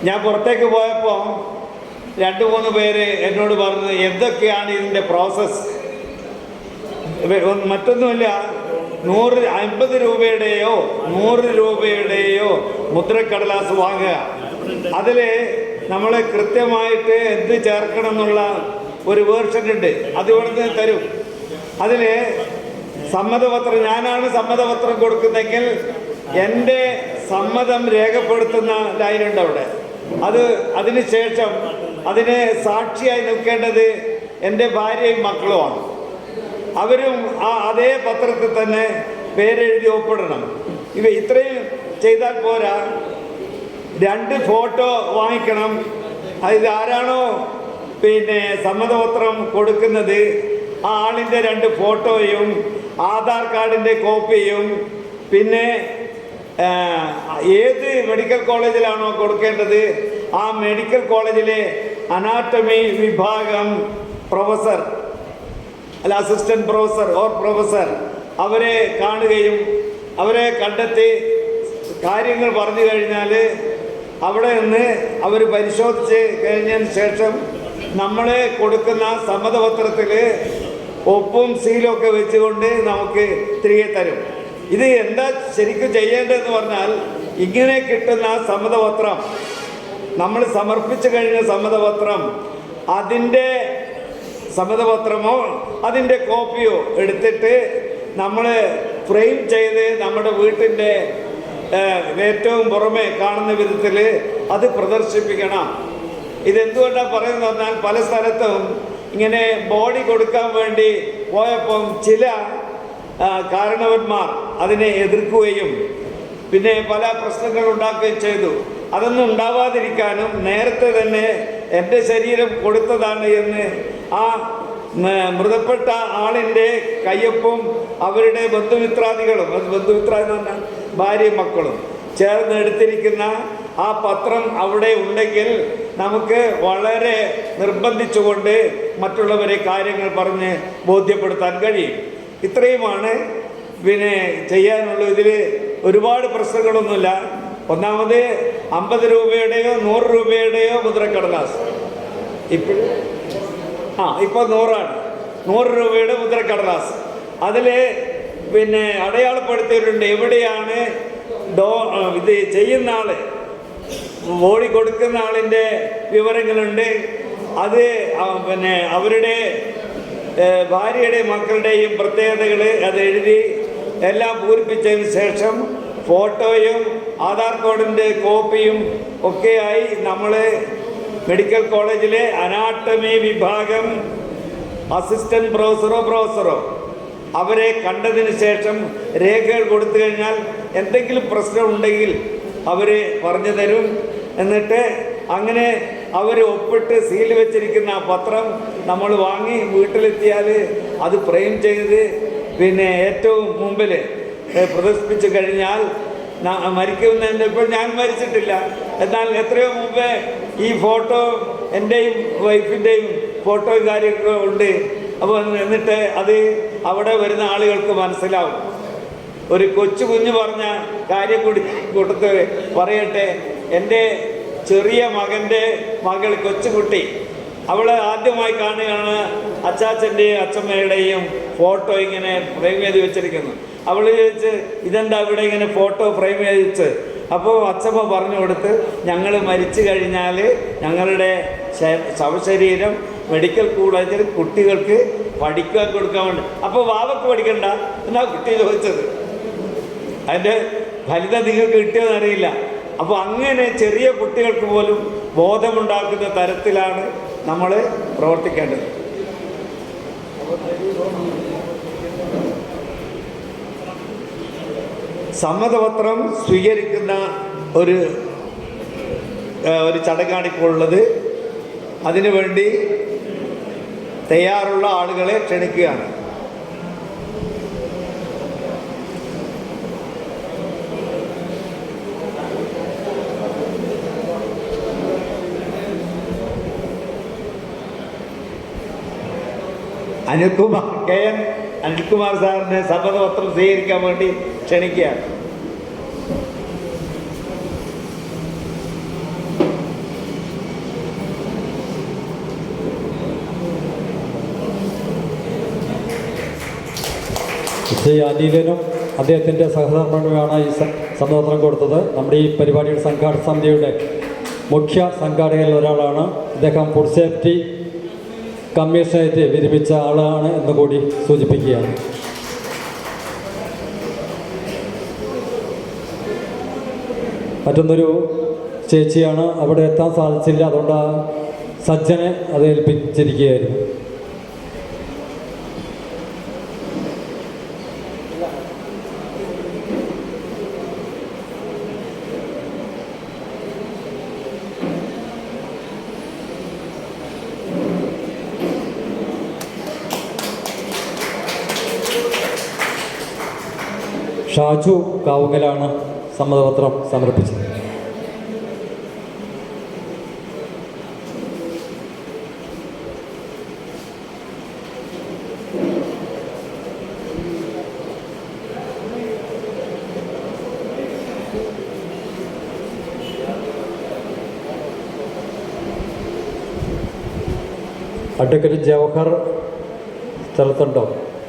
ഞാൻ പുറത്തേക്ക് പോയപ്പോൾ 2-3 പേര് എന്നോട് പറഞ്ഞു എന്തൊക്കെയാണ് ഇതിൻ്റെ പ്രോസസ്സ്. മറ്റൊന്നുമില്ല, 50 രൂപയുടെയോ 100 രൂപയുടെയോ മുദ്രക്കടലാസ് വാങ്ങുക. അതിൽ നമ്മൾ കൃത്യമായിട്ട് എന്ത് ചേർക്കണം എന്നുള്ള ഒരു വേർഷൻ ഉണ്ട്, അത് ഇവിടുന്ന് തരും. അതിൽ സമ്മതപത്രം, ഞാനാണ് സമ്മതപത്രം കൊടുക്കുന്നെങ്കിൽ എൻ്റെ സമ്മതം രേഖപ്പെടുത്തുന്ന ലൈനുണ്ട് അവിടെ. അതിനുശേഷം അതിന് സാക്ഷിയായി നിൽക്കേണ്ടത് എൻ്റെ ഭാര്യയും മക്കളുമാണ്. അവരും അതേ പത്രത്തിൽ തന്നെ പേരെഴുതി ഒപ്പിടണം. ഇത്രയും ചെയ്താൽ പോരാ, 2 ഫോട്ടോ വാങ്ങിക്കണം. അതിൽ ആരാണോ സമ്മതപത്രം കൊടുക്കുന്നത് ആ ആളിൻ്റെ 2 ഫോട്ടോയും ആധാർ കാർഡിൻ്റെ കോപ്പിയും പിന്നെ ഏത് മെഡിക്കൽ കോളേജിലാണോ കൊടുക്കേണ്ടത് ആ മെഡിക്കൽ കോളേജിലെ അനാട്ടമി വിഭാഗം പ്രൊഫസർ അല്ല അസിസ്റ്റന്റ് പ്രൊഫസർ ഓർ പ്രൊഫസർ അവരെ കാണുകയും അവരെ കണ്ടെത്തി കാര്യങ്ങൾ പറഞ്ഞു കഴിഞ്ഞാൽ അവിടെ നിന്ന് അവർ പരിശോധിച്ച് കഴിഞ്ഞതിന് ശേഷം നമ്മളെ കൊടുക്കുന്ന സമ്മതപത്രത്തിൽ ഒപ്പും സീലും ഒക്കെ വെച്ചുകൊണ്ട് നമുക്ക് തിരികെ തരും. ഇത് എന്താ ശരിക്കും ചെയ്യേണ്ടതെന്ന് പറഞ്ഞാൽ, ഇങ്ങനെ കിട്ടുന്ന സമ്മതപത്രം, നമ്മൾ സമർപ്പിച്ചു കഴിഞ്ഞ സമ്മതപത്രം, അതിൻ്റെ സമ്മതപത്രമോ അതിൻ്റെ കോപ്പിയോ എടുത്തിട്ട് നമ്മൾ ഫ്രെയിം ചെയ്ത് നമ്മുടെ വീട്ടിൻ്റെ ഏറ്റവും പുറമെ കാണുന്ന വിധത്തിൽ അത് പ്രദർശിപ്പിക്കണം. ഇതെന്തുകൊണ്ടാണ് പറയുന്നത് പറഞ്ഞാൽ, പല സ്ഥലത്തും ഇങ്ങനെ ബോഡി കൊടുക്കാൻ വേണ്ടി പോയപ്പം ചില കാരണവന്മാർ അതിനെ എതിർക്കുകയും പിന്നെ പല പ്രശ്നങ്ങൾ ഉണ്ടാക്കുകയും ചെയ്തു. അതൊന്നും ഉണ്ടാവാതിരിക്കാനും നേരത്തെ തന്നെ എൻ്റെ ശരീരം കൊടുത്തതാണ് എന്ന് ആ മൃതപ്പെട്ട ആളിൻ്റെ കയ്യൊപ്പും അവരുടെ ബന്ധുമിത്രാദികളും, ബന്ധുമിത്രാദി എന്ന് പറഞ്ഞാൽ ഭാര്യയും മക്കളും ചേർന്ന് എടുത്തിരിക്കുന്ന ആ പത്രം അവിടെ ഉണ്ടെങ്കിൽ നമുക്ക് വളരെ നിർബന്ധിച്ചുകൊണ്ട് മറ്റുള്ളവരെ കാര്യങ്ങൾ പറഞ്ഞ് ബോധ്യപ്പെടുത്താൻ കഴിയും. ഇത്രയുമാണ് ചെയ്യാനുള്ളൂ. ഇതിൽ ഒരുപാട് പ്രശ്നങ്ങളൊന്നുമില്ല. ഒന്നാമത് 50 രൂപയുടെയോ 100 രൂപയുടെയോ മുദ്രക്കടലാസ് ഇപ്പോൾ 100 ആണ്. 100 രൂപയുടെ മുദ്രക്കടലാസ് അതിൽ അടയാളപ്പെടുത്തിയിട്ടുണ്ട് എവിടെയാണ് ഇത് ചെയ്യുന്ന ആള്, ബോഡി കൊടുക്കുന്ന ആളിൻ്റെ വിവരങ്ങളുണ്ട്. അത് അവരുടെ ഭാര്യയുടെ മക്കളുടെയും പ്രത്യേകതകൾ അത് എഴുതി എല്ലാം പൂരിപ്പിച്ചതിന് ശേഷം ഫോട്ടോയും ആധാർ കാർഡിൻ്റെ കോപ്പിയും ഒക്കെയായി നമ്മൾ മെഡിക്കൽ കോളേജിലെ അനാട്ടമി വിഭാഗം അസിസ്റ്റന്റ് പ്രൊഫസറോ അവരെ കണ്ടതിന് ശേഷം രേഖകൾ കൊടുത്തു കഴിഞ്ഞാൽ എന്തെങ്കിലും പ്രശ്നമുണ്ടെങ്കിൽ അവർ പറഞ്ഞു തരും. എന്നിട്ട് അങ്ങനെ അവർ ഒപ്പിട്ട് സീൽ വെച്ചിരിക്കുന്ന ആ പത്രം നമ്മൾ വാങ്ങി വീട്ടിലെത്തിയാൽ അത് ഫ്രെയിം ചെയ്ത് ഏറ്റവും മുമ്പിൽ പ്രദർശിപ്പിച്ചു കഴിഞ്ഞാൽ മരിക്കുന്നതിൻ്റെ, ഇപ്പോൾ ഞാൻ മരിച്ചിട്ടില്ല, എന്നാൽ എത്രയോ മുമ്പേ ഈ ഫോട്ടോ എൻ്റെയും വൈഫിൻ്റെയും ഫോട്ടോയും കാര്യങ്ങളും ഉണ്ട്. അപ്പോൾ എന്നിട്ട് അത് അവിടെ വരുന്ന ആളുകൾക്ക് മനസ്സിലാവും. ഒരു കൊച്ചു കുഞ്ഞ് പറഞ്ഞ കാര്യം കൂടി കൂട്ടത്തിൽ പറയട്ടെ. എൻ്റെ ചെറിയ മകൻ്റെ മകൾ കൊച്ചുകുട്ടി, അവൾ ആദ്യമായി കാണുകയാണ് അച്ചാച്ചൻ്റെയും അച്ഛമ്മയുടെയും ഫോട്ടോ ഇങ്ങനെ ഫ്രെയിം ചെയ്ത് വെച്ചിരിക്കുന്നു. അവൾ ചോദിച്ച് ഇതെന്താ ഇവിടെ ഇങ്ങനെ ഫോട്ടോ ഫ്രെയിം ചെയ്ത് വെച്ച്? അപ്പോൾ അച്ഛമ്മ പറഞ്ഞു കൊടുത്ത്, ഞങ്ങൾ മരിച്ചു കഴിഞ്ഞാൽ ഞങ്ങളുടെ ശവശരീരം മെഡിക്കൽ കോളേജിൽ കുട്ടികൾക്ക് പഠിക്കാൻ കൊടുക്കാൻ വേണ്ടി. അപ്പോൾ വാവക്ക് പഠിക്കണ്ട എന്നാ കുട്ടി ചോദിച്ചത്. അതിൻ്റെ ഫലിതം നിങ്ങൾക്ക് കിട്ടിയതെന്നറിയില്ല. അപ്പോൾ അങ്ങനെ ചെറിയ കുട്ടികൾക്ക് പോലും ബോധമുണ്ടാക്കുന്ന തരത്തിലാണ് നമ്മൾ പ്രവർത്തിക്കേണ്ടത്. സമ്മതപത്രം സ്വീകരിക്കുന്ന ഒരു ചടങ്ങാണിപ്പോൾ ഉള്ളത്. അതിനുവേണ്ടി തയ്യാറുള്ള ആളുകളെ ക്ഷണിക്കുകയാണ്. അനിൽകുമാർ സാറിനെ സമ്മതപത്രം സ്വീകരിക്കാൻ വേണ്ടി ക്ഷണിക്കുകയാണ്. ശ്രീ അനിലനും അദ്ദേഹത്തിൻ്റെ സഹധർമ്മിണിയുമാണ് ഈ സമ്മതപത്രം കൊടുത്തത്. നമ്മുടെ ഈ പരിപാടിയുടെ സംഘാടക സമിതിയുടെ മുഖ്യ സംഘാടകരിൽ ഒരാളാണ് അദ്ദേഹം. ഫുഡ് സേഫ്റ്റി കമ്മീഷനായിട്ട് വിരമിച്ച ആളാണ് എന്ന് കൂടി സൂചിപ്പിക്കുകയാണ്. മറ്റൊന്നൊരു ചേച്ചിയാണ്, അവിടെ എത്താൻ സാധിച്ചില്ല, അതുകൊണ്ട് ആ സജ്ജനെ അത് ഏൽപ്പിച്ചിരിക്കുകയായിരുന്നു. ഷാജു കാവുങ്ങലാണ് സമ്മതപത്രം സമർപ്പിച്ചത്. അഡ്വക്കേറ്റ് ജവഹർ സ്ഥലത്തുണ്ടോ?